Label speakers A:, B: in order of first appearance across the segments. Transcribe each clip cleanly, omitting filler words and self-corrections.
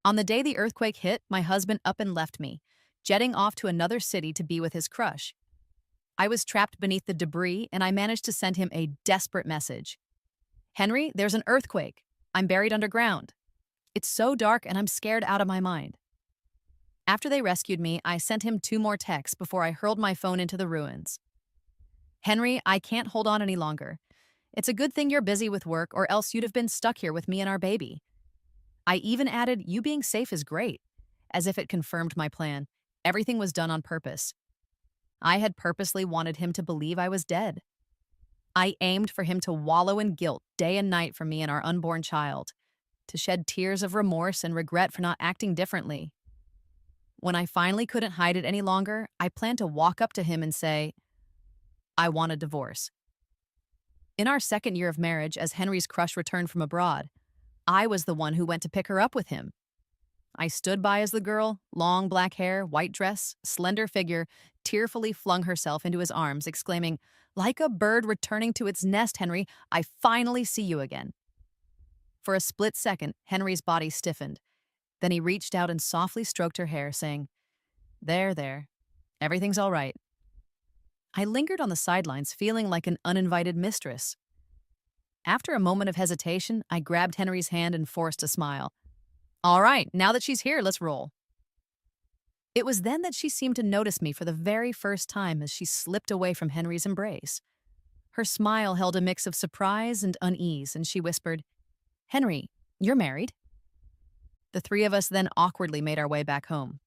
A: On the day the earthquake hit, my husband up and left me, jetting off to another city to be with his crush. I was trapped beneath the debris, and I managed to send him a desperate message. Henry, there's an earthquake. I'm buried underground. It's so dark, and I'm scared out of my mind. After they rescued me, I sent him two more texts before I hurled my phone into the ruins. Henry, I can't hold on any longer. It's a good thing you're busy with work, or else you'd have been stuck here with me and our baby. I even added, you being safe is great, as if it confirmed my plan. Everything was done on purpose. I had purposely wanted him to believe I was dead. I aimed for him to wallow in guilt day and night for me and our unborn child, to shed tears of remorse and regret for not acting differently. When I finally couldn't hide it any longer, I planned to walk up to him and say, I want a divorce. In our second year of marriage, as Henry's crush returned from abroad, I was the one who went to pick her up with him. I stood by as the girl, long black hair, white dress, slender figure, tearfully flung herself into his arms, exclaiming, like a bird returning to its nest, Henry, I finally see you again. For a split second, Henry's body stiffened. Then he reached out and softly stroked her hair, saying, there, everything's all right. I lingered on the sidelines, feeling like an uninvited mistress. After a moment of hesitation, I grabbed Henry's hand and forced a smile. All right, now that she's here, let's roll. It was then that she seemed to notice me for the very first time as she slipped away from Henry's embrace. Her smile held a mix of surprise and unease, and she whispered, Henry, you're married? The three of us then awkwardly made our way back home.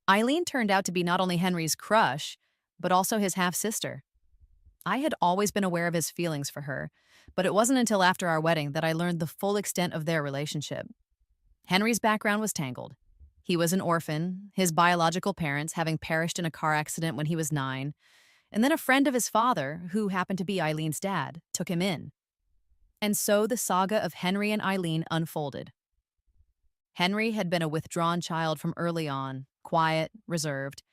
A: Eileen turned out to be not only Henry's crush, but also his half-sister. I had always been aware of his feelings for her, but it wasn't until after our wedding that I learned the full extent of their relationship. Henry's background was tangled. He was an orphan, his biological parents having perished in a car accident when he was 9, and then a friend of his father, who happened to be Eileen's dad, took him in. And so the saga of Henry and Eileen unfolded. Henry had been a withdrawn child from early on, quiet, reserved,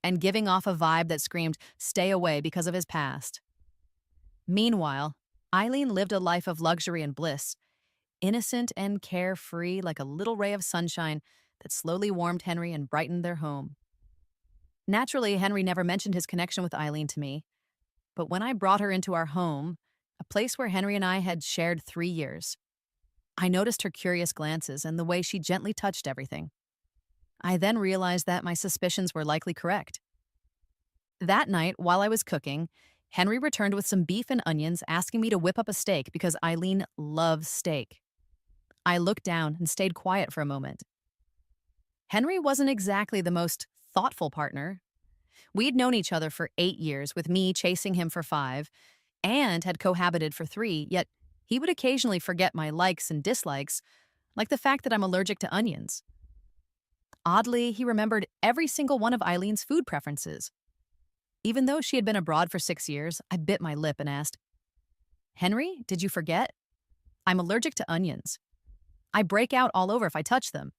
A: and giving off a vibe that screamed, stay away because of his past. Meanwhile, Eileen lived a life of luxury and bliss, innocent and carefree like a little ray of sunshine that slowly warmed Henry and brightened their home. Naturally, Henry never mentioned his connection with Eileen to me, but when I brought her into our home, a place where Henry and I had shared 3 years, I noticed her curious glances and the way she gently touched everything. I then realized that my suspicions were likely correct. That night, while I was cooking, Henry returned with some beef and onions, asking me to whip up a steak because Eileen loves steak. I looked down and stayed quiet for a moment. Henry wasn't exactly the most thoughtful partner. We'd known each other for 8 years, with me chasing him for 5, and had cohabited for 3, yet he would occasionally forget my likes and dislikes, like the fact that I'm allergic to onions. Oddly, he remembered every single one of Eileen's food preferences. Even though she had been abroad for 6 years, I bit my lip and asked, Henry, did you forget? I'm allergic to onions. I break out all over if I touch them.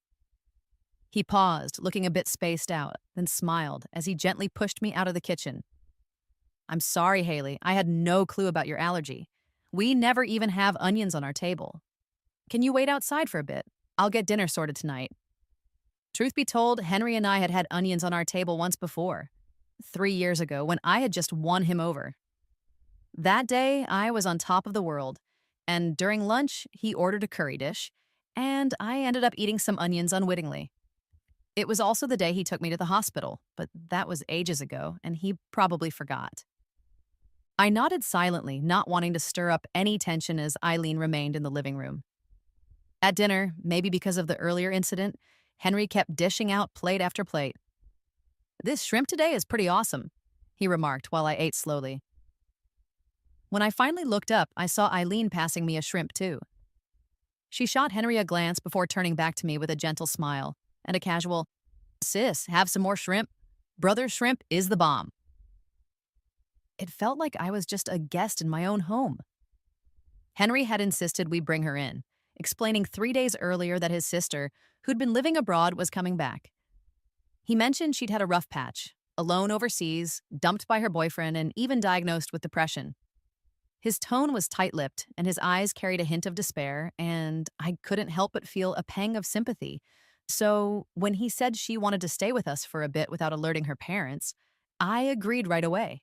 A: He paused, looking a bit spaced out, then smiled as he gently pushed me out of the kitchen. I'm sorry, Haley. I had no clue about your allergy. We never even have onions on our table. Can you wait outside for a bit? I'll get dinner sorted tonight. Truth be told, Henry and I had had onions on our table once before, 3 years ago, when I had just won him over. That day, I was on top of the world, and during lunch, he ordered a curry dish, and I ended up eating some onions unwittingly. It was also the day he took me to the hospital, but that was ages ago, and he probably forgot. I nodded silently, not wanting to stir up any tension as Eileen remained in the living room. At dinner, maybe because of the earlier incident, Henry kept dishing out plate after plate. This shrimp today is pretty awesome, he remarked while I ate slowly. When I finally looked up, I saw Eileen passing me a shrimp too. She shot Henry a glance before turning back to me with a gentle smile and a casual, sis, have some more shrimp? Brother's shrimp is the bomb. It felt like I was just a guest in my own home. Henry had insisted we bring her in, explaining 3 days earlier that his sister, who'd been living abroad, was coming back. He mentioned she'd had a rough patch, alone overseas, dumped by her boyfriend, and even diagnosed with depression. His tone was tight-lipped, and his eyes carried a hint of despair, and I couldn't help but feel a pang of sympathy. So, when he said she wanted to stay with us for a bit without alerting her parents, I agreed right away.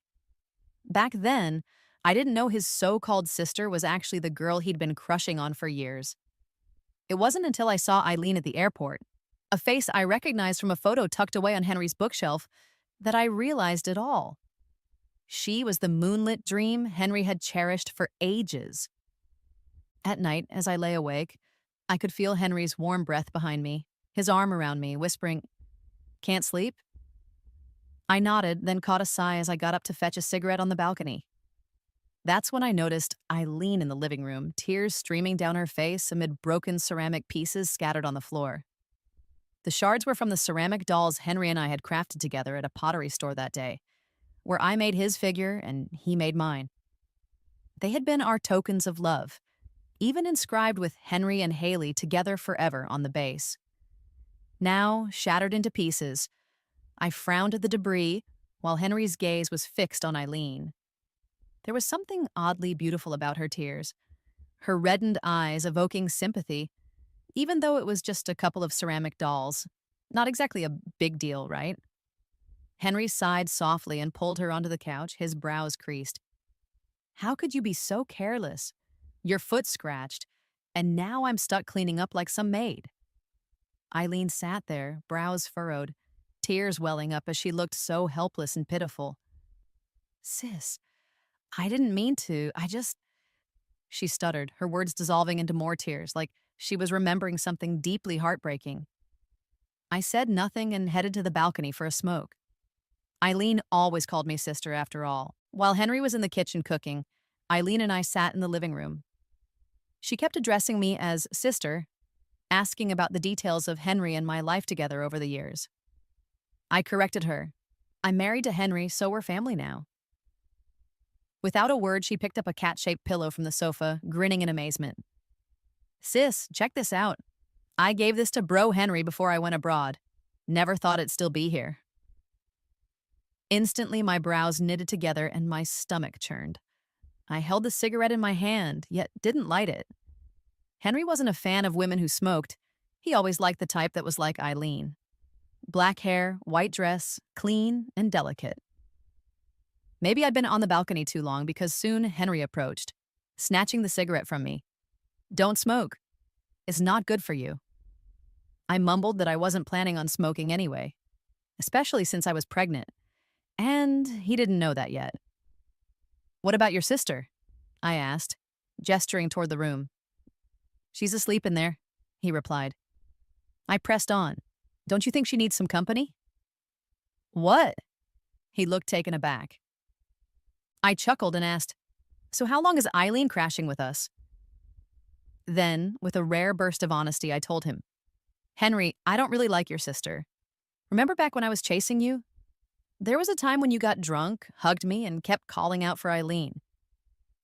A: Back then, I didn't know his so-called sister was actually the girl he'd been crushing on for years. It wasn't until I saw Eileen at the airport, a face I recognized from a photo tucked away on Henry's bookshelf, that I realized it all. She was the moonlit dream Henry had cherished for ages. At night, as I lay awake, I could feel Henry's warm breath behind me, his arm around me, whispering, "Can't sleep?" I nodded, then caught a sigh as I got up to fetch a cigarette on the balcony. That's when I noticed Eileen in the living room, tears streaming down her face amid broken ceramic pieces scattered on the floor. The shards were from the ceramic dolls Henry and I had crafted together at a pottery store that day, where I made his figure and he made mine. They had been our tokens of love, even inscribed with Henry and Haley together forever on the base. Now, shattered into pieces, I frowned at the debris while Henry's gaze was fixed on Eileen. There was something oddly beautiful about her tears, her reddened eyes evoking sympathy, even though it was just a couple of ceramic dolls. Not exactly a big deal, right? Henry sighed softly and pulled her onto the couch, his brows creased. "How could you be so careless? Your foot scratched, and now I'm stuck cleaning up like some maid." Eileen sat there, brows furrowed, tears welling up as she looked so helpless and pitiful. "Sis, I didn't mean to. She stuttered, her words dissolving into more tears, like she was remembering something deeply heartbreaking. I said nothing and headed to the balcony for a smoke. Eileen always called me sister, after all. While Henry was in the kitchen cooking, Eileen and I sat in the living room. She kept addressing me as sister, asking about the details of Henry and my life together over the years. I corrected her. "I'm married to Henry, so we're family now." Without a word, she picked up a cat-shaped pillow from the sofa, grinning in amazement. "Sis, check this out. I gave this to Bro Henry before I went abroad. Never thought it'd still be here." Instantly, my brows knitted together and my stomach churned. I held the cigarette in my hand, yet didn't light it. Henry wasn't a fan of women who smoked. He always liked the type that was like Eileen. Black hair, white dress, clean and delicate. Maybe I'd been on the balcony too long because soon Henry approached, snatching the cigarette from me. "Don't smoke. It's not good for you." I mumbled that I wasn't planning on smoking anyway, especially since I was pregnant. And he didn't know that yet. "What about your sister?" I asked, gesturing toward the room. "She's asleep in there," he replied. I pressed on. "Don't you think she needs some company?" "What?" He looked taken aback. I chuckled and asked, "So how long is Eileen crashing with us?" Then, with a rare burst of honesty, I told him, "Henry, I don't really like your sister. Remember back when I was chasing you? There was a time when you got drunk, hugged me, and kept calling out for Eileen.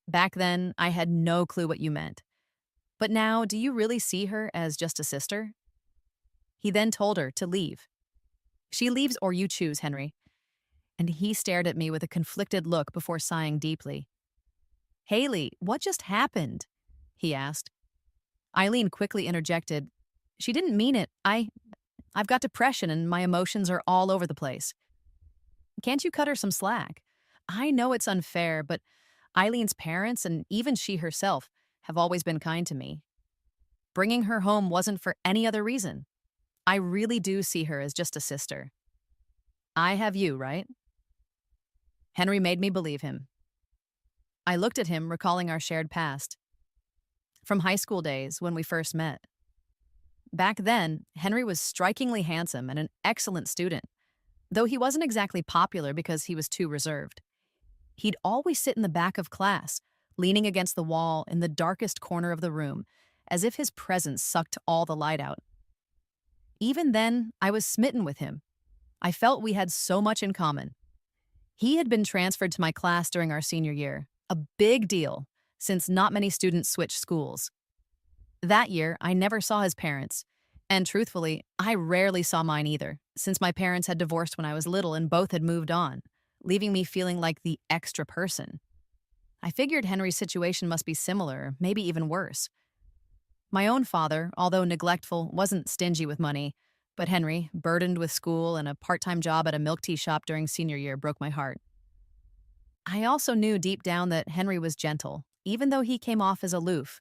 A: Back then, I had no clue what you meant. But now, do you really see her as just a sister?" He then told her to leave. "She leaves or you choose, Henry." And he stared at me with a conflicted look before sighing deeply. "Haley, what just happened?" he asked. Eileen quickly interjected, "She didn't mean it. I've got depression and my emotions are all over the place. Can't you cut her some slack? I know it's unfair, but Eileen's parents and even she herself have always been kind to me. Bringing her home wasn't for any other reason. I really do see her as just a sister. I have you, right?" Henry made me believe him. I looked at him, recalling our shared past. From high school days when we first met. Back then, Henry was strikingly handsome and an excellent student, though he wasn't exactly popular because he was too reserved. He'd always sit in the back of class, leaning against the wall in the darkest corner of the room, as if his presence sucked all the light out. Even then, I was smitten with him. I felt we had so much in common. He had been transferred to my class during our senior year, a big deal, since not many students switch schools. That year, I never saw his parents, and truthfully, I rarely saw mine either, since my parents had divorced when I was little and both had moved on, leaving me feeling like the extra person. I figured Henry's situation must be similar, maybe even worse. My own father, although neglectful, wasn't stingy with money, but Henry, burdened with school and a part time job at a milk tea shop during senior year, broke my heart. I also knew deep down that Henry was gentle, even though he came off as aloof.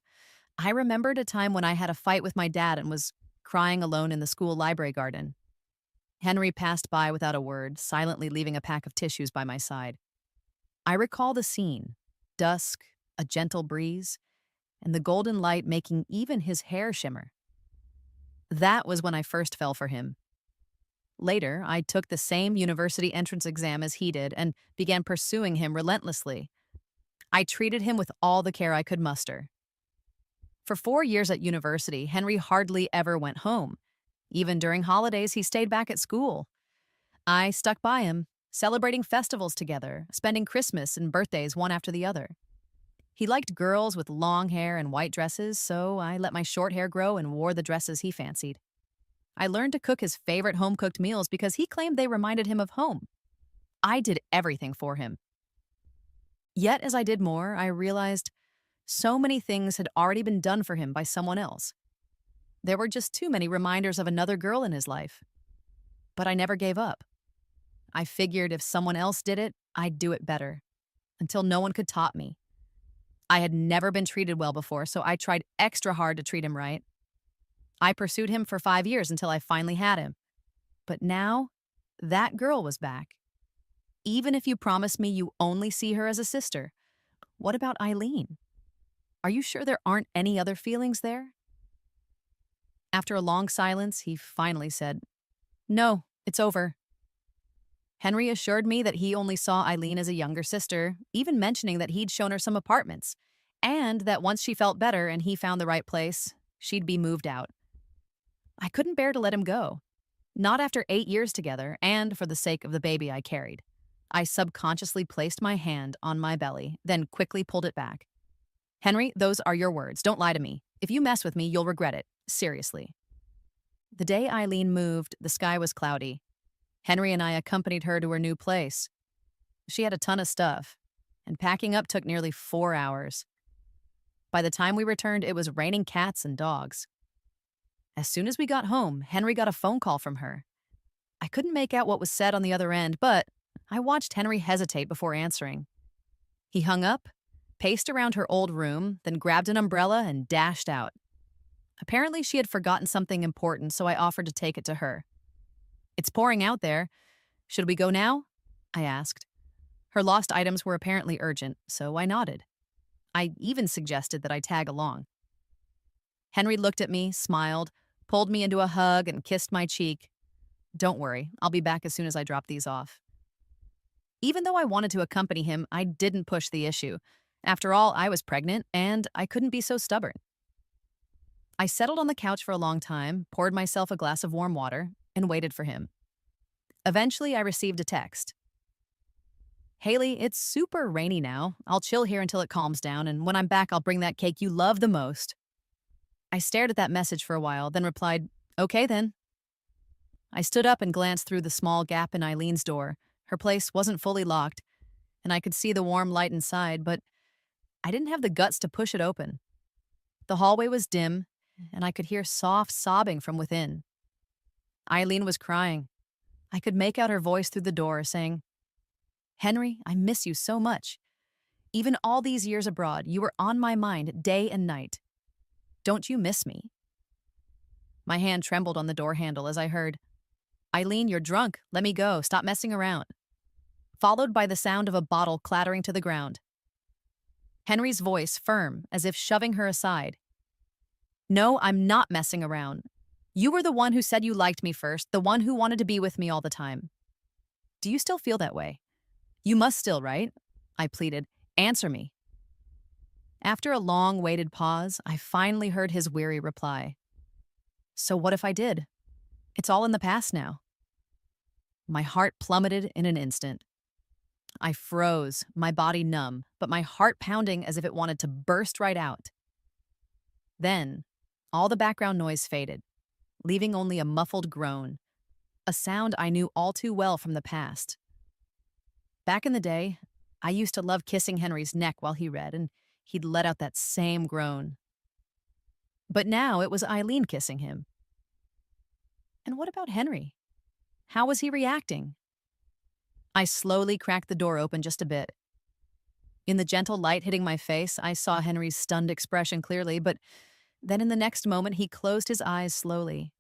A: I remembered a time when I had a fight with my dad and was crying alone in the school library garden. Henry passed by without a word, silently leaving a pack of tissues by my side. I recall the scene: dusk, a gentle breeze, and the golden light making even his hair shimmer. That was when I first fell for him. Later, I took the same university entrance exam as he did and began pursuing him relentlessly. I treated him with all the care I could muster. For 4 years at university, Henry hardly ever went home. Even during holidays, he stayed back at school. I stuck by him, celebrating festivals together, spending Christmas and birthdays one after the other. He liked girls with long hair and white dresses, so I let my short hair grow and wore the dresses he fancied. I learned to cook his favorite home-cooked meals because he claimed they reminded him of home. I did everything for him. Yet as I did more, I realized so many things had already been done for him by someone else. There were just too many reminders of another girl in his life. But I never gave up. I figured if someone else did it, I'd do it better, until no one could top me. I had never been treated well before, so I tried extra hard to treat him right. I pursued him for 5 years until I finally had him. But now, that girl was back. Even if you promise me you only see her as a sister, what about Eileen? Are you sure there aren't any other feelings there? After a long silence, he finally said, "No, it's over." Henry assured me that he only saw Eileen as a younger sister, even mentioning that he'd shown her some apartments, and that once she felt better and he found the right place, she'd be moved out. I couldn't bear to let him go. Not after 8 years together, and for the sake of the baby I carried. I subconsciously placed my hand on my belly, then quickly pulled it back. "Henry, those are your words. Don't lie to me. If you mess with me, you'll regret it. Seriously." The day Eileen moved, the sky was cloudy. Henry and I accompanied her to her new place. She had a ton of stuff, and packing up took nearly 4 hours. By the time we returned, it was raining cats and dogs. As soon as we got home, Henry got a phone call from her. I couldn't make out what was said on the other end, but I watched Henry hesitate before answering. He hung up, paced around her old room, then grabbed an umbrella and dashed out. Apparently, she had forgotten something important, so I offered to take it to her. "It's pouring out there. Should we go now?" I asked. Her lost items were apparently urgent, so I nodded. I even suggested that I tag along. Henry looked at me, smiled, pulled me into a hug, and kissed my cheek. "Don't worry, I'll be back as soon as I drop these off." Even though I wanted to accompany him, I didn't push the issue. After all, I was pregnant, and I couldn't be so stubborn. I settled on the couch for a long time, poured myself a glass of warm water, and waited for him. Eventually, I received a text. "Haley, it's super rainy now. I'll chill here until it calms down, and when I'm back, I'll bring that cake you love the most." I stared at that message for a while, then replied, "Okay then." I stood up and glanced through the small gap in Eileen's door. Her place wasn't fully locked, and I could see the warm light inside, but I didn't have the guts to push it open. The hallway was dim, and I could hear soft sobbing from within. Eileen was crying. I could make out her voice through the door, saying, "Henry, I miss you so much. Even all these years abroad, you were on my mind day and night. Don't you miss me?" My hand trembled on the door handle as I heard, "Eileen, you're drunk. Let me go. Stop messing around." Followed by the sound of a bottle clattering to the ground. Henry's voice firm, as if shoving her aside. "No, I'm not messing around. You were the one who said you liked me first, the one who wanted to be with me all the time. Do you still feel that way? You must still, right?" I pleaded. "Answer me." After a long waited pause, I finally heard his weary reply. "So what if I did? It's all in the past now." My heart plummeted in an instant. I froze, my body numb, but my heart pounding as if it wanted to burst right out. Then, all the background noise faded, leaving only a muffled groan, a sound I knew all too well from the past. Back in the day, I used to love kissing Henry's neck while he read, and he'd let out that same groan. But now it was Eileen kissing him. And what about Henry? How was he reacting? I slowly cracked the door open just a bit. In the gentle light hitting my face, I saw Henry's stunned expression clearly, but then in the next moment, he closed his eyes slowly.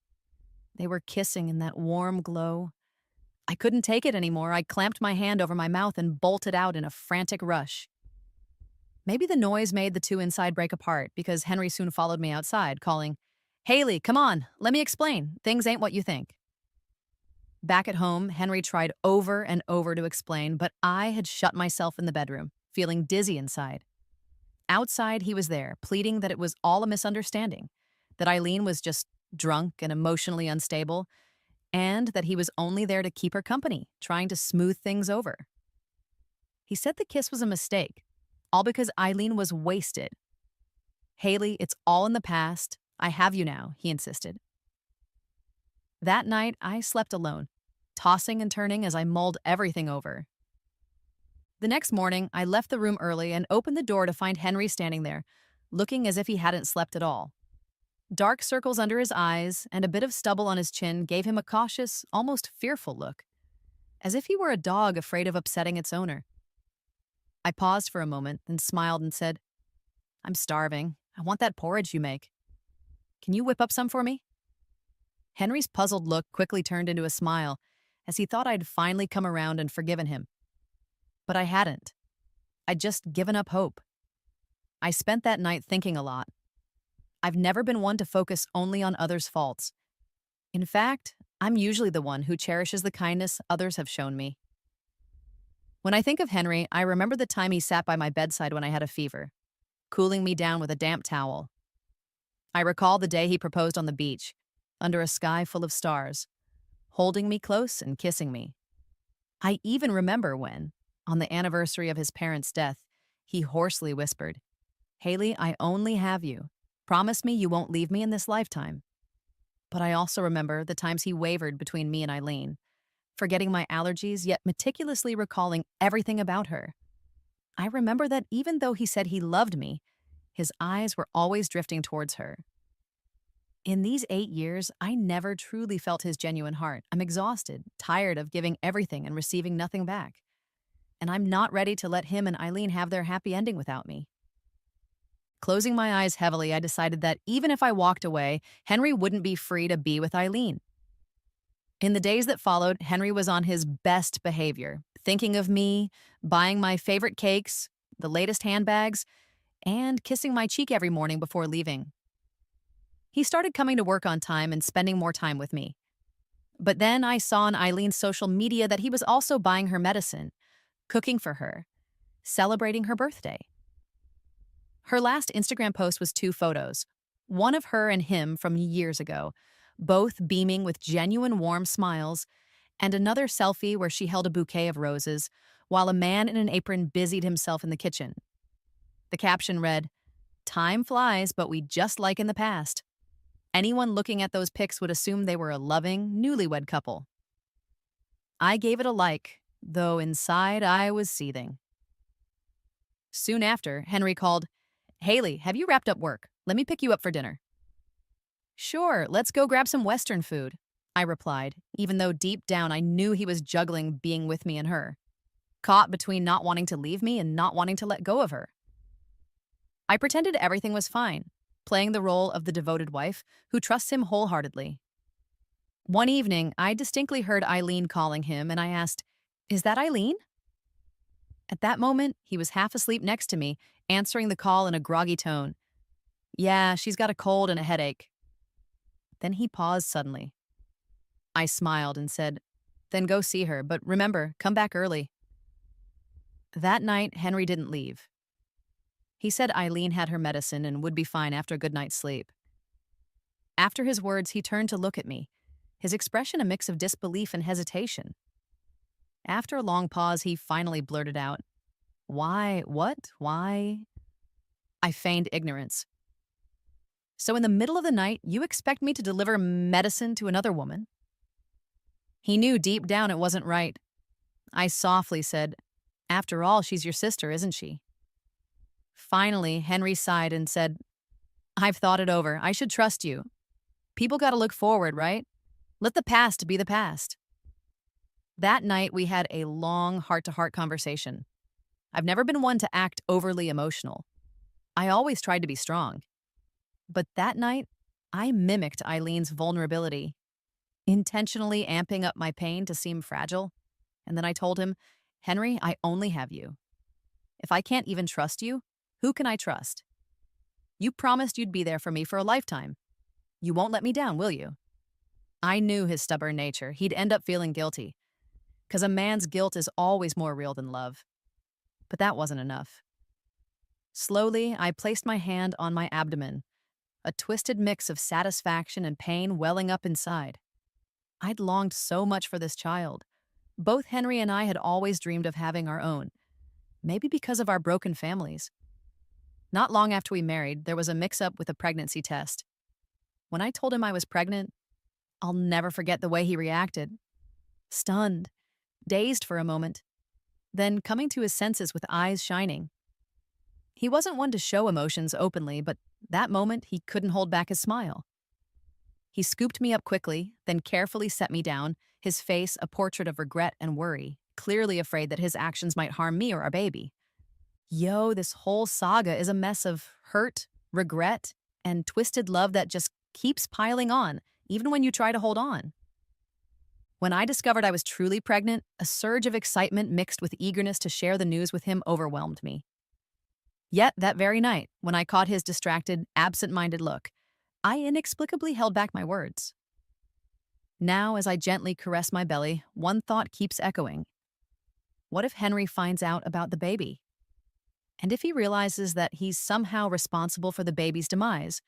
A: They were kissing in that warm glow. I couldn't take it anymore. I clamped my hand over my mouth and bolted out in a frantic rush. Maybe the noise made the two inside break apart because Henry soon followed me outside, calling, "Haley, come on, let me explain. Things ain't what you think." Back at home, Henry tried over and over to explain, but I had shut myself in the bedroom, feeling dizzy inside. Outside, he was there, pleading that it was all a misunderstanding, that Eileen was just drunk and emotionally unstable, and that he was only there to keep her company, trying to smooth things over. He said the kiss was a mistake, all because Eileen was wasted. "Haley, it's all in the past. I have you now," he insisted. That night, I slept alone, tossing and turning as I mulled everything over. The next morning, I left the room early and opened the door to find Henry standing there, looking as if he hadn't slept at all. Dark circles under his eyes and a bit of stubble on his chin gave him a cautious, almost fearful look, as if he were a dog afraid of upsetting its owner. I paused for a moment, then smiled and said, "I'm starving. I want that porridge you make. Can you whip up some for me?" Henry's puzzled look quickly turned into a smile, as he thought I'd finally come around and forgiven him. But I hadn't. I'd just given up hope. I spent that night thinking a lot. I've never been one to focus only on others' faults. In fact, I'm usually the one who cherishes the kindness others have shown me. When I think of Henry, I remember the time he sat by my bedside when I had a fever, cooling me down with a damp towel. I recall the day he proposed on the beach, under a sky full of stars, holding me close and kissing me. I even remember when, on the anniversary of his parents' death, he hoarsely whispered, "Haley, I only have you. Promise me you won't leave me in this lifetime." But I also remember the times he wavered between me and Eileen, forgetting my allergies yet meticulously recalling everything about her. I remember that even though he said he loved me, his eyes were always drifting towards her. In these 8 years, I never truly felt his genuine heart. I'm exhausted, tired of giving everything and receiving nothing back. And I'm not ready to let him and Eileen have their happy ending without me. Closing my eyes heavily, I decided that even if I walked away, Henry wouldn't be free to be with Eileen. In the days that followed, Henry was on his best behavior, thinking of me, buying my favorite cakes, the latest handbags, and kissing my cheek every morning before leaving. He started coming to work on time and spending more time with me. But then I saw on Eileen's social media that he was also buying her medicine, cooking for her, celebrating her birthday. Her last Instagram post was 2 photos, one of her and him from years ago, both beaming with genuine warm smiles, and another selfie where she held a bouquet of roses, while a man in an apron busied himself in the kitchen. The caption read, "Time flies, but we just like in the past." Anyone looking at those pics would assume they were a loving, newlywed couple. I gave it a like, though inside I was seething. Soon after, Henry called, "Haley, have you wrapped up work? Let me pick you up for dinner." "Sure, let's go grab some Western food," I replied, even though deep down I knew he was juggling being with me and her, caught between not wanting to leave me and not wanting to let go of her. I pretended everything was fine, playing the role of the devoted wife who trusts him wholeheartedly. One evening, I distinctly heard Eileen calling him, and I asked, "Is that Eileen?" At that moment, he was half asleep next to me, answering the call in a groggy tone. "Yeah, she's got a cold and a headache." Then he paused suddenly. I smiled and said, "Then go see her, but remember, come back early." That night, Henry didn't leave. He said Eileen had her medicine and would be fine after a good night's sleep. After his words, he turned to look at me, his expression a mix of disbelief and hesitation. After a long pause, he finally blurted out, "Why? What? Why?" I feigned ignorance. "So in the middle of the night, you expect me to deliver medicine to another woman?" He knew deep down it wasn't right. I softly said, After all, she's your sister, isn't she? Finally, Henry sighed and said, I've thought it over. I should trust you. People gotta look forward, right? Let the past be the past. That night, we had a long heart to heart conversation. I've never been one to act overly emotional. I always tried to be strong. But that night, I mimicked Eileen's vulnerability, intentionally amping up my pain to seem fragile. And then I told him, Henry, I only have you. If I can't even trust you, who can I trust? You promised you'd be there for me for a lifetime. You won't let me down, will you? I knew his stubborn nature. He'd end up feeling guilty, because a man's guilt is always more real than love. But that wasn't enough. Slowly, I placed my hand on my abdomen, a twisted mix of satisfaction and pain welling up inside. I'd longed so much for this child. Both Henry and I had always dreamed of having our own, maybe because of our broken families. Not long after we married, there was a mix-up with a pregnancy test. When I told him I was pregnant, I'll never forget the way he reacted. Stunned, dazed for a moment, then coming to his senses with eyes shining. He wasn't one to show emotions openly, but that moment he couldn't hold back his smile. He scooped me up quickly, then carefully set me down, his face a portrait of regret and worry, clearly afraid that his actions might harm me or our baby. This whole saga is a mess of hurt, regret, and twisted love that just keeps piling on, even when you try to hold on. When I discovered I was truly pregnant, a surge of excitement mixed with eagerness to share the news with him overwhelmed me. Yet that very night, when I caught his distracted, absent-minded look, I inexplicably held back my words. Now, as I gently caress my belly, one thought keeps echoing. What if Henry finds out about the baby? And if he realizes that he's somehow responsible for the baby's demise,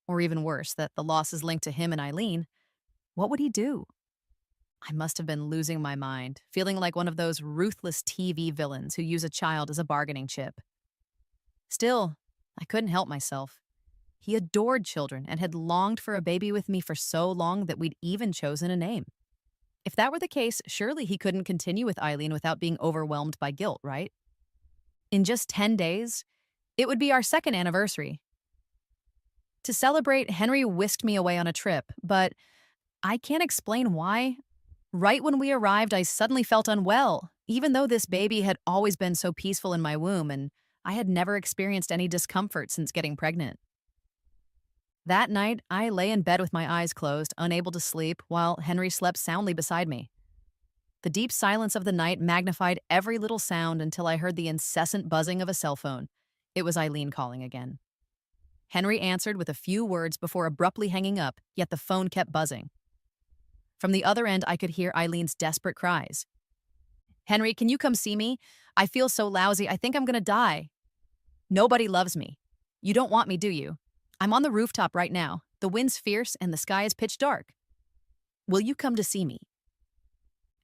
A: or even worse, that the loss is linked to him and Eileen, what would he do? I must have been losing my mind, feeling like one of those ruthless TV villains who use a child as a bargaining chip. Still, I couldn't help myself. He adored children and had longed for a baby with me for so long that we'd even chosen a name. If that were the case, surely he couldn't continue with Eileen without being overwhelmed by guilt, right? In just 10 days, it would be our second anniversary. To celebrate, Henry whisked me away on a trip, but I can't explain why. Right when we arrived, I suddenly felt unwell, even though this baby had always been so peaceful in my womb and I had never experienced any discomfort since getting pregnant. That night, I lay in bed with my eyes closed, unable to sleep, while Henry slept soundly beside me. The deep silence of the night magnified every little sound until I heard the incessant buzzing of a cell phone. It was Eileen calling again. Henry answered with a few words before abruptly hanging up, yet the phone kept buzzing. From the other end, I could hear Eileen's desperate cries. Henry, can you come see me? I feel so lousy. I think I'm gonna die. Nobody loves me. You don't want me, do you? I'm on the rooftop right now. The wind's fierce and the sky is pitch dark. Will you come to see me?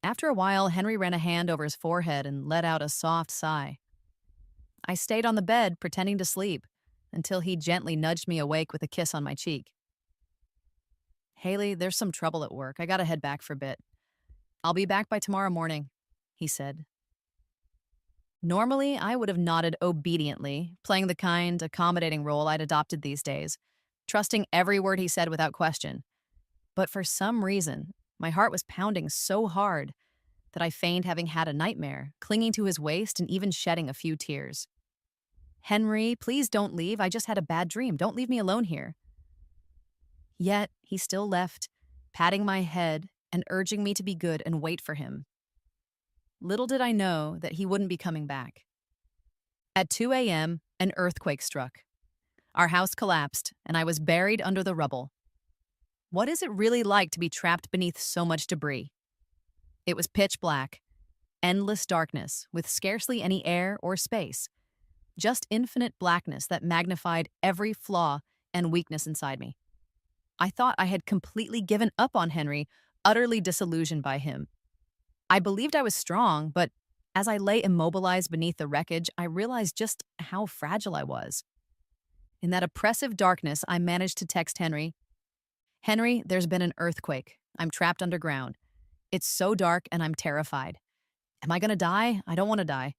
A: After a while, Henry ran a hand over his forehead and let out a soft sigh. I stayed on the bed, pretending to sleep, until he gently nudged me awake with a kiss on my cheek. Haley, there's some trouble at work. I gotta head back for a bit. I'll be back by tomorrow morning, he said. Normally, I would have nodded obediently, playing the kind, accommodating role I'd adopted these days, trusting every word he said without question. But for some reason, my heart was pounding so hard that I feigned having had a nightmare, clinging to his waist and even shedding a few tears. Henry, please don't leave. I just had a bad dream. Don't leave me alone here. Yet, he still left, patting my head and urging me to be good and wait for him. Little did I know that he wouldn't be coming back. At 2 a.m., an earthquake struck. Our house collapsed, and I was buried under the rubble. What is it really like to be trapped beneath so much debris? It was pitch black, endless darkness with scarcely any air or space, just infinite blackness that magnified every flaw and weakness inside me. I thought I had completely given up on Henry, utterly disillusioned by him. I believed I was strong, but as I lay immobilized beneath the wreckage, I realized just how fragile I was. In that oppressive darkness, I managed to text Henry. Henry, there's been an earthquake. I'm trapped underground. It's so dark and I'm terrified. Am I gonna die? I don't want to die.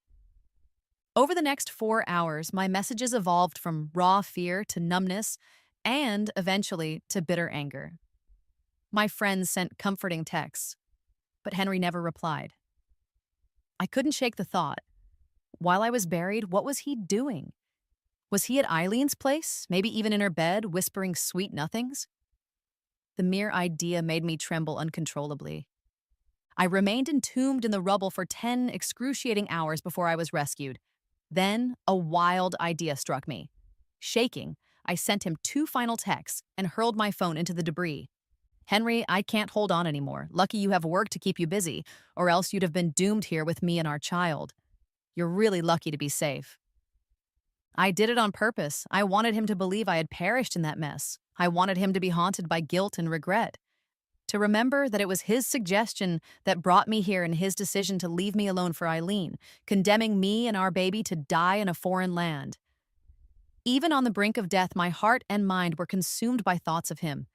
A: Over the next 4 hours, my messages evolved from raw fear to numbness and eventually to bitter anger. My friends sent comforting texts, but Henry never replied. I couldn't shake the thought. While I was buried, what was he doing? Was he at Eileen's place, maybe even in her bed, whispering sweet nothings? The mere idea made me tremble uncontrollably. I remained entombed in the rubble for 10 excruciating hours before I was rescued. Then, a wild idea struck me. Shaking, I sent him 2 final texts and hurled my phone into the debris. Henry, I can't hold on anymore. Lucky you have work to keep you busy, or else you'd have been doomed here with me and our child. You're really lucky to be safe. I did it on purpose. I wanted him to believe I had perished in that mess. I wanted him to be haunted by guilt and regret. To remember that it was his suggestion that brought me here and his decision to leave me alone for Eileen, condemning me and our baby to die in a foreign land. Even on the brink of death, my heart and mind were consumed by thoughts of him.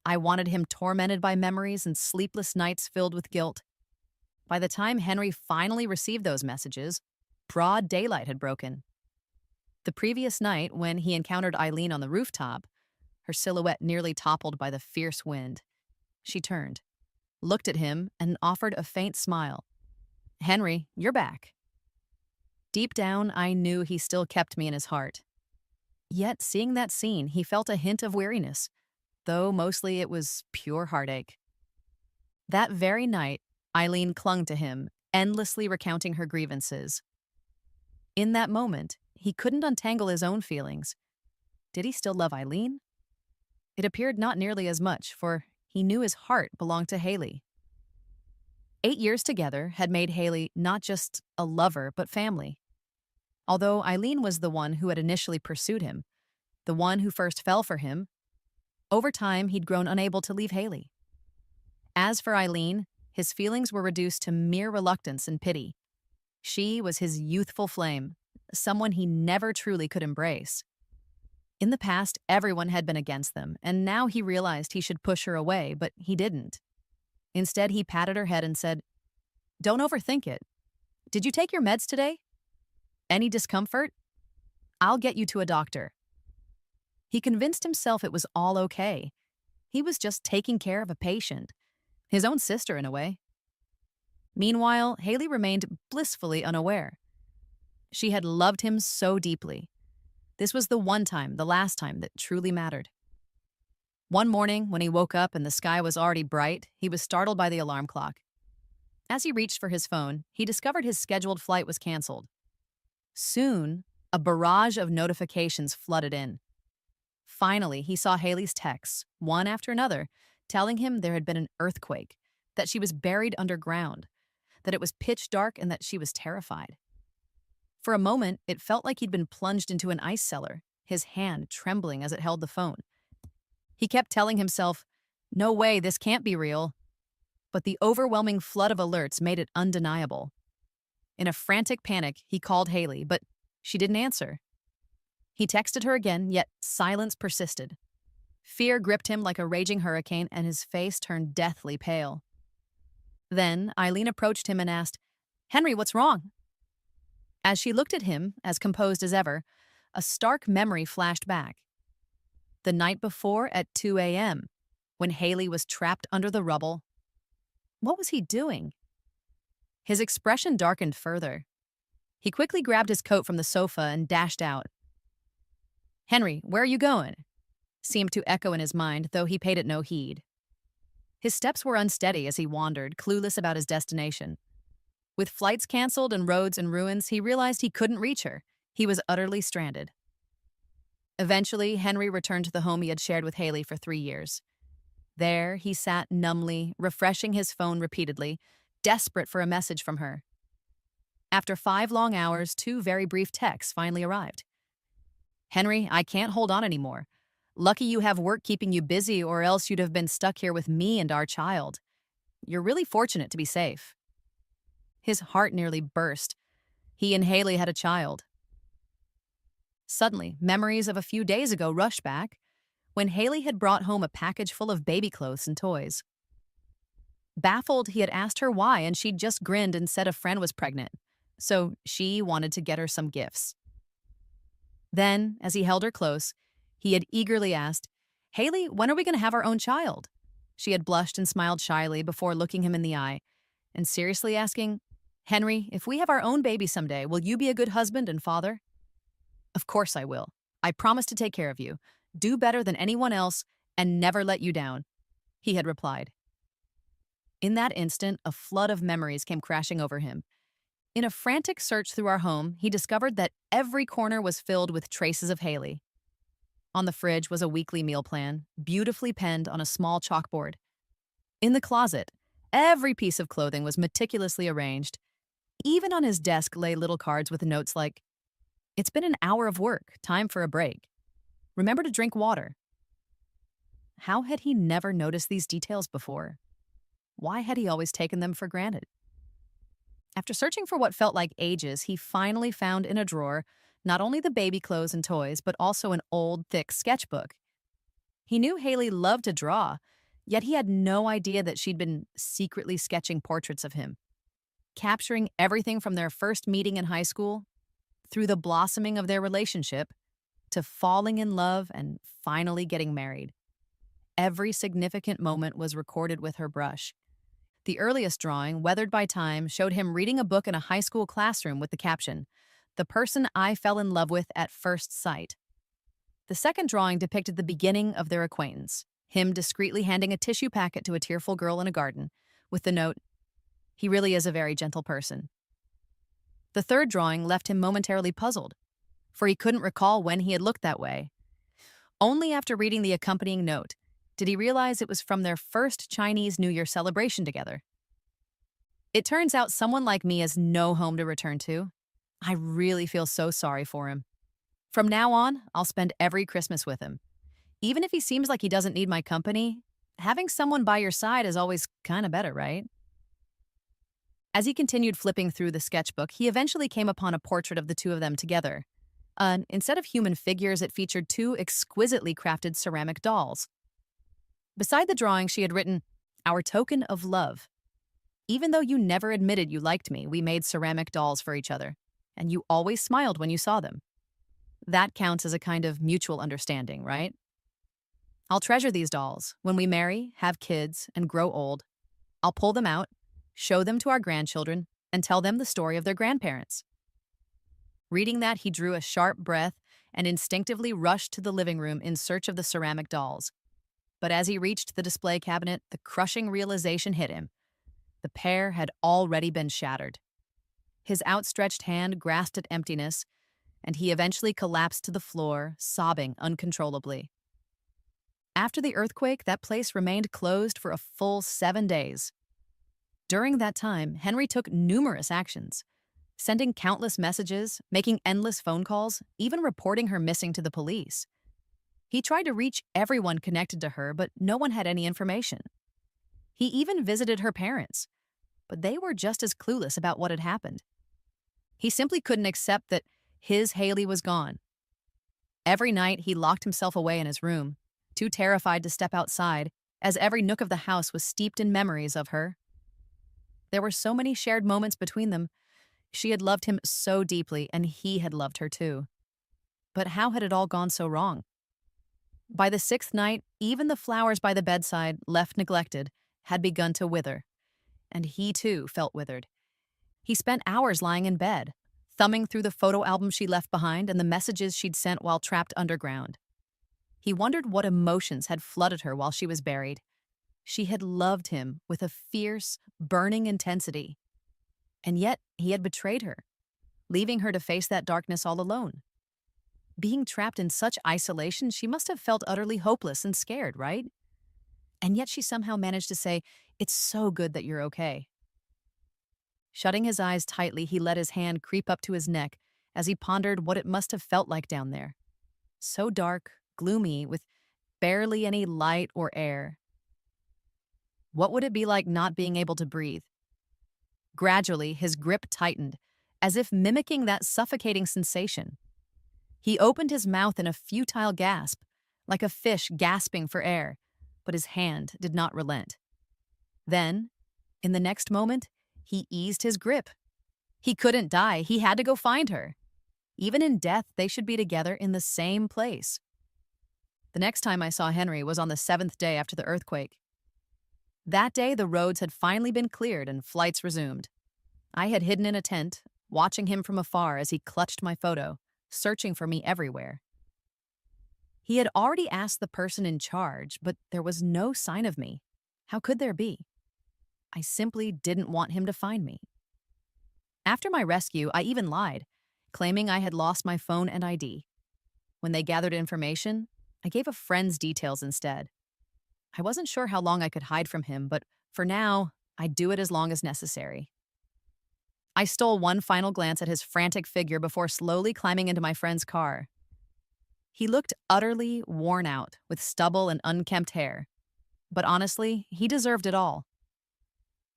A: I wanted him tormented by memories and sleepless nights filled with guilt. By the time Henry finally received those messages, broad daylight had broken. The previous night, when he encountered Eileen on the rooftop, her silhouette nearly toppled by the fierce wind, she turned, looked at him, and offered a faint smile. Henry, you're back. Deep down, I knew he still kept me in his heart. Yet, seeing that scene, he felt a hint of weariness, though mostly it was pure heartache. That very night, Eileen clung to him, endlessly recounting her grievances. In that moment, he couldn't untangle his own feelings. Did he still love Eileen? It appeared not nearly as much, for he knew his heart belonged to Haley. 8 years together had made Haley not just a lover, but family. Although Eileen was the one who had initially pursued him, the one who first fell for him, over time he'd grown unable to leave Haley. As for Eileen, his feelings were reduced to mere reluctance and pity. She was his youthful flame, someone he never truly could embrace. In the past, everyone had been against them, and now he realized he should push her away, but he didn't. Instead, he patted her head and said, "Don't overthink it. Did you take your meds today? Any discomfort? I'll get you to a doctor." He convinced himself it was all okay. He was just taking care of a patient, his own sister in a way. Meanwhile, Haley remained blissfully unaware. She had loved him so deeply. This was the one time, the last time, that truly mattered. One morning, when he woke up and the sky was already bright, he was startled by the alarm clock. As he reached for his phone, he discovered his scheduled flight was canceled. Soon, a barrage of notifications flooded in. Finally, he saw Haley's texts, one after another, telling him there had been an earthquake, that she was buried underground, that it was pitch dark, and that she was terrified. For a moment, it felt like he'd been plunged into an ice cellar, his hand trembling as it held the phone. He kept telling himself, "No way, this can't be real." But the overwhelming flood of alerts made it undeniable. In a frantic panic, he called Haley, but she didn't answer. He texted her again, yet silence persisted. Fear gripped him like a raging hurricane, and his face turned deathly pale. Then Eileen approached him and asked, "Henry, what's wrong?" As she looked at him, as composed as ever, a stark memory flashed back. The night before at 2 a.m., when Haley was trapped under the rubble. What was he doing? His expression darkened further. He quickly grabbed his coat from the sofa and dashed out. "Henry, where are you going?" seemed to echo in his mind, though he paid it no heed. His steps were unsteady as he wandered, clueless about his destination. With flights canceled and roads in ruins, he realized he couldn't reach her. He was utterly stranded. Eventually, Henry returned to the home he had shared with Haley for 3 years. There, he sat numbly, refreshing his phone repeatedly, desperate for a message from her. After 5 long hours, 2 very brief texts finally arrived. "Henry, I can't hold on anymore. Lucky you have work keeping you busy, or else you'd have been stuck here with me and our child. You're really fortunate to be safe." His heart nearly burst. He and Haley had a child. Suddenly, memories of a few days ago rushed back, when Haley had brought home a package full of baby clothes and toys. Baffled, he had asked her why, and she'd just grinned and said a friend was pregnant. so she wanted to get her some gifts. Then, as he held her close, he had eagerly asked, "Haley, when are we going to have our own child?" She had blushed and smiled shyly before looking him in the eye and seriously asking, "Henry, if we have our own baby someday, will you be a good husband and father?" "Of course I will. I promise to take care of you, do better than anyone else, and never let you down," he had replied. In that instant, a flood of memories came crashing over him. In a frantic search through our home, he discovered that every corner was filled with traces of Haley. On the fridge was a weekly meal plan, beautifully penned on a small chalkboard. In the closet, every piece of clothing was meticulously arranged. Even on his desk lay little cards with notes like, "It's been an hour of work, time for a break. Remember to drink water." How had he never noticed these details before? Why had he always taken them for granted? After searching for what felt like ages, he finally found in a drawer not only the baby clothes and toys, but also an old, thick sketchbook. He knew Haley loved to draw, yet he had no idea that she'd been secretly sketching portraits of him, capturing everything from their first meeting in high school, through the blossoming of their relationship, to falling in love and finally getting married. Every significant moment was recorded with her brush. The earliest drawing, weathered by time, showed him reading a book in a high school classroom with the caption, "The person I fell in love with at first sight." The second drawing depicted the beginning of their acquaintance, him discreetly handing a tissue packet to a tearful girl in a garden, with the note, "He really is a very gentle person." The third drawing left him momentarily puzzled, for he couldn't recall when he had looked that way. Only after reading the accompanying note did he realize it was from their first Chinese New Year celebration together. "It turns out someone like me has no home to return to. I really feel so sorry for him. From now on, I'll spend every Christmas with him. Even if he seems like he doesn't need my company, having someone by your side is always kind of better, right?" As he continued flipping through the sketchbook, he eventually came upon a portrait of the two of them together. Instead of human figures, it featured two exquisitely crafted ceramic dolls. Beside the drawing, she had written, "Our token of love. Even though you never admitted you liked me, we made ceramic dolls for each other, and you always smiled when you saw them. That counts as a kind of mutual understanding, right? I'll treasure these dolls. When we marry, have kids, and grow old, I'll pull them out, show them to our grandchildren, and tell them the story of their grandparents." Reading that, he drew a sharp breath and instinctively rushed to the living room in search of the ceramic dolls. But as he reached the display cabinet, the crushing realization hit him. The pair had already been shattered. His outstretched hand grasped at emptiness, and he eventually collapsed to the floor, sobbing uncontrollably. After the earthquake, that place remained closed for a full 7 days. During that time, Henry took numerous actions, sending countless messages, making endless phone calls, even reporting her missing to the police. He tried to reach everyone connected to her, but no one had any information. He even visited her parents, but they were just as clueless about what had happened. He simply couldn't accept that his Haley was gone. Every night, he locked himself away in his room, too terrified to step outside, as every nook of the house was steeped in memories of her. There were so many shared moments between them. She had loved him so deeply, and he had loved her too. But how had it all gone so wrong? By the 6th night, even the flowers by the bedside, left neglected, had begun to wither, and he too felt withered. He spent hours lying in bed, thumbing through the photo album she left behind and the messages she'd sent while trapped underground. He wondered what emotions had flooded her while she was buried. She had loved him with a fierce, burning intensity. And yet he had betrayed her, leaving her to face that darkness all alone. Being trapped in such isolation, she must have felt utterly hopeless and scared, right? And yet she somehow managed to say, "It's so good that you're okay." Shutting his eyes tightly, he let his hand creep up to his neck as he pondered what it must have felt like down there. So dark, gloomy, with barely any light or air. What would it be like not being able to breathe? Gradually, his grip tightened, as if mimicking that suffocating sensation. He opened his mouth in a futile gasp, like a fish gasping for air, but his hand did not relent. Then, in the next moment, he eased his grip. He couldn't die. He had to go find her. Even in death, they should be together in the same place. The next time I saw Henry was on the 7th day after the earthquake. That day, the roads had finally been cleared and flights resumed. I had hidden in a tent, watching him from afar as he clutched my photo, searching for me everywhere. He had already asked the person in charge, but there was no sign of me. How could there be? I simply didn't want him to find me. After my rescue, I even lied, claiming I had lost my phone and ID. When they gathered information, I gave a friend's details instead. I wasn't sure how long I could hide from him, but for now, I'd do it as long as necessary. I stole one final glance at his frantic figure before slowly climbing into my friend's car. He looked utterly worn out, with stubble and unkempt hair. But honestly, he deserved it all.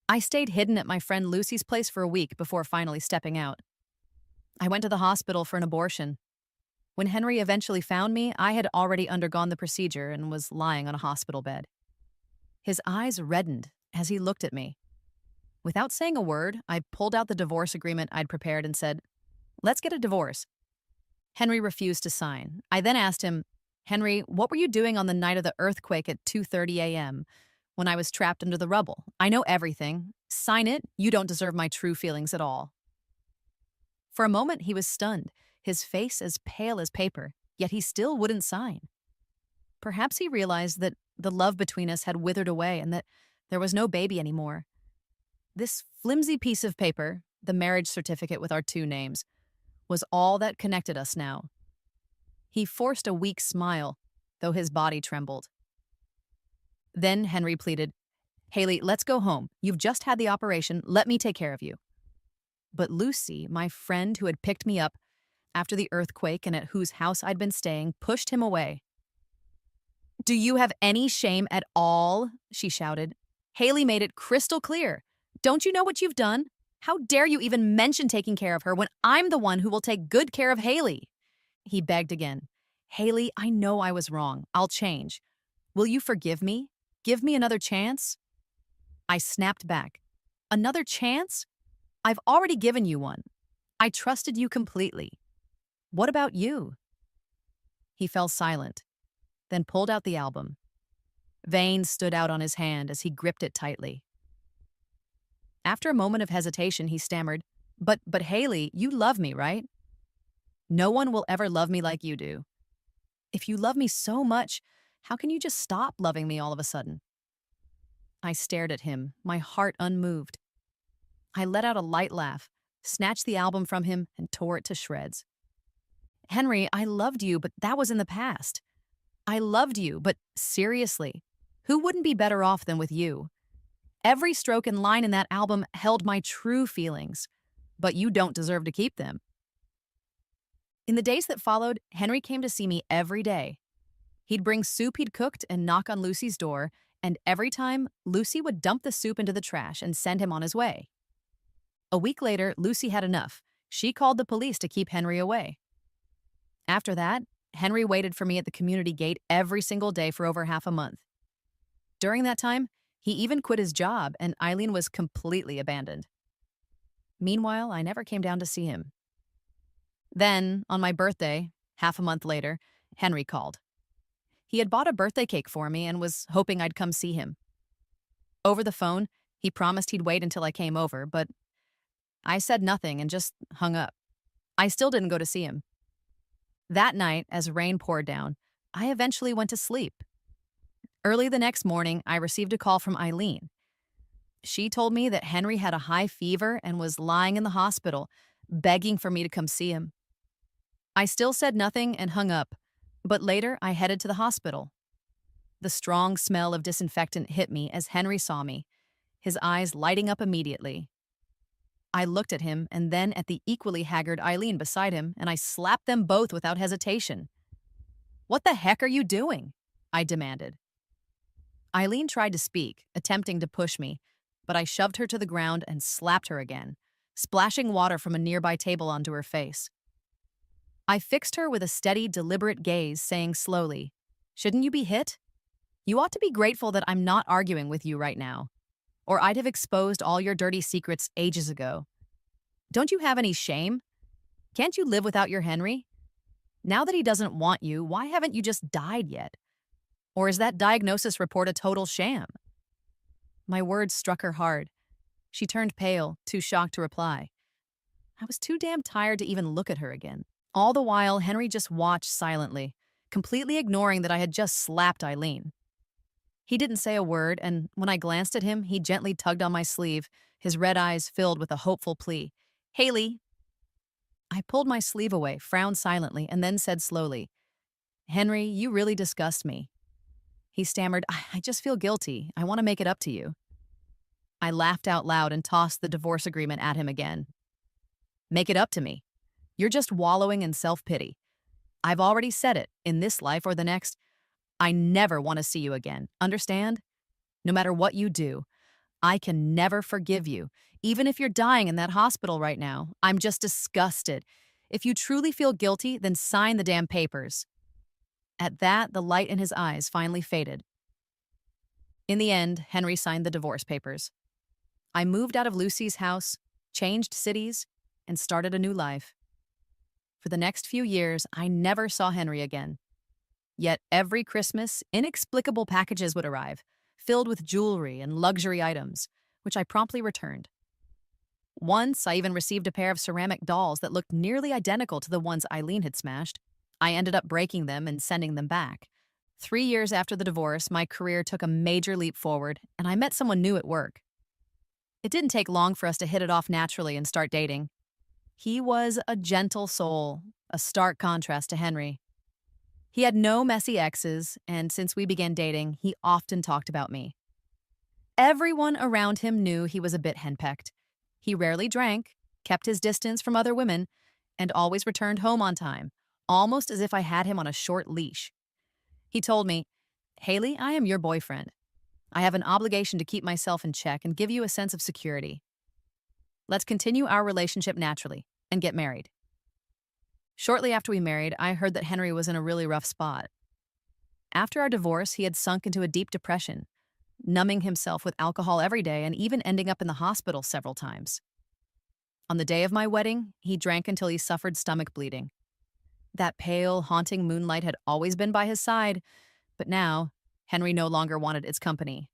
A: I stayed hidden at my friend Lucy's place for a week before finally stepping out. I went to the hospital for an abortion. When Henry eventually found me, I had already undergone the procedure and was lying on a hospital bed. His eyes reddened as he looked at me. Without saying a word, I pulled out the divorce agreement I'd prepared and said, "Let's get a divorce." Henry refused to sign. I then asked him, "Henry, what were you doing on the night of the earthquake at 2:30 a.m. when I was trapped under the rubble? I know everything. Sign it. You don't deserve my true feelings at all." For a moment, he was stunned, his face as pale as paper, yet he still wouldn't sign. Perhaps he realized that the love between us had withered away and that there was no baby anymore. This flimsy piece of paper, the marriage certificate with our two names, was all that connected us now. He forced a weak smile, though his body trembled. Then Henry pleaded, "Haley, let's go home. You've just had the operation. Let me take care of you." But Lucy, my friend who had picked me up after the earthquake and at whose house I'd been staying, pushed him away. "Do you have any shame at all?" she shouted. "Haley made it crystal clear. Don't you know what you've done? How dare you even mention taking care of her when I'm the one who will take good care of Haley?" He begged again. "Haley, I know I was wrong. I'll change. Will you forgive me? Give me another chance?" I snapped back. "Another chance? I've already given you one. I trusted you completely. What about you?" He fell silent, then pulled out the album. Veins stood out on his hand as he gripped it tightly. After a moment of hesitation, he stammered, But Haley, you love me, right? No one will ever love me like you do. If you love me so much, how can you just stop loving me all of a sudden?" I stared at him, my heart unmoved. I let out a light laugh, snatched the album from him, and tore it to shreds. "Henry, I loved you, but that was in the past. I loved you, but seriously, who wouldn't be better off than with you? Every stroke and line in that album held my true feelings, but you don't deserve to keep them." In the days that followed, Henry came to see me every day. He'd bring soup he'd cooked and knock on Lucy's door, and every time, Lucy would dump the soup into the trash and send him on his way. A week later, Lucy had enough. She called the police to keep Henry away. After that, Henry waited for me at the community gate every single day for over half a month. During that time, he even quit his job, and Eileen was completely abandoned. Meanwhile, I never came down to see him. Then, on my birthday, half a month later, Henry called. He had bought a birthday cake for me and was hoping I'd come see him. Over the phone, he promised he'd wait until I came over, but I said nothing and just hung up. I still didn't go to see him. That night, as rain poured down, I eventually went to sleep. Early the next morning, I received a call from Eileen. She told me that Henry had a high fever and was lying in the hospital, begging for me to come see him. I still said nothing and hung up, but later I headed to the hospital. The strong smell of disinfectant hit me as Henry saw me, his eyes lighting up immediately. I looked at him and then at the equally haggard Eileen beside him, and I slapped them both without hesitation. "What the heck are you doing?" I demanded. Eileen tried to speak, attempting to push me, but I shoved her to the ground and slapped her again, splashing water from a nearby table onto her face. I fixed her with a steady, deliberate gaze, saying slowly, "Shouldn't you be hit? You ought to be grateful that I'm not arguing with you right now, or I'd have exposed all your dirty secrets ages ago. Don't you have any shame? Can't you live without your Henry? Now that he doesn't want you, why haven't you just died yet? Or is that diagnosis report a total sham? My words struck her hard. She turned pale, too shocked to reply. I was too damn tired to even look at her again. All the while, Henry just watched silently, completely ignoring that I had just slapped Eileen. He didn't say a word, and when I glanced at him, he gently tugged on my sleeve, his red eyes filled with a hopeful plea. Haley. I pulled my sleeve away, frowned silently, and then said slowly, Henry, you really disgust me. He stammered, I just feel guilty. I want to make it up to you. I laughed out loud and tossed the divorce agreement at him again. Make it up to me. You're just wallowing in self-pity. I've already said it, in this life or the next. I never want to see you again, understand? No matter what you do, I can never forgive you, even if you're dying in that hospital right now. I'm just disgusted. If you truly feel guilty, then sign the damn papers. At that, the light in his eyes finally faded. In the end, Henry signed the divorce papers. I moved out of Lucy's house, changed cities, and started a new life. For the next few years, I never saw Henry again. Yet every Christmas, inexplicable packages would arrive, filled with jewelry and luxury items, which I promptly returned. Once, I even received a pair of ceramic dolls that looked nearly identical to the ones Eileen had smashed. I ended up breaking them and sending them back. 3 years after the divorce, my career took a major leap forward, and I met someone new at work. It didn't take long for us to hit it off naturally and start dating. He was a gentle soul, a stark contrast to Henry. He had no messy exes, and since we began dating, he often talked about me. Everyone around him knew he was a bit henpecked. He rarely drank, kept his distance from other women, and always returned home on time, almost as if I had him on a short leash. He told me, Haley, I am your boyfriend. I have an obligation to keep myself in check and give you a sense of security. Let's continue our relationship naturally and get married. Shortly after we married, I heard that Henry was in a really rough spot. After our divorce, he had sunk into a deep depression, numbing himself with alcohol every day and even ending up in the hospital several times. On the day of my wedding, he drank until he suffered stomach bleeding. That pale, haunting moonlight had always been by his side, but now Henry no longer wanted its company.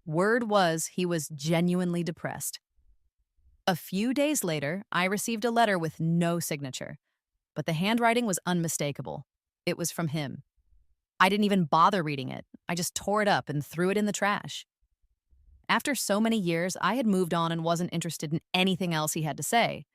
A: Word was he was genuinely depressed. A few days later, I received a letter with no signature, but the handwriting was unmistakable. It was from him. I didn't even bother reading it. I just tore it up and threw it in the trash. After so many years, I had moved on and wasn't interested in anything else he had to say.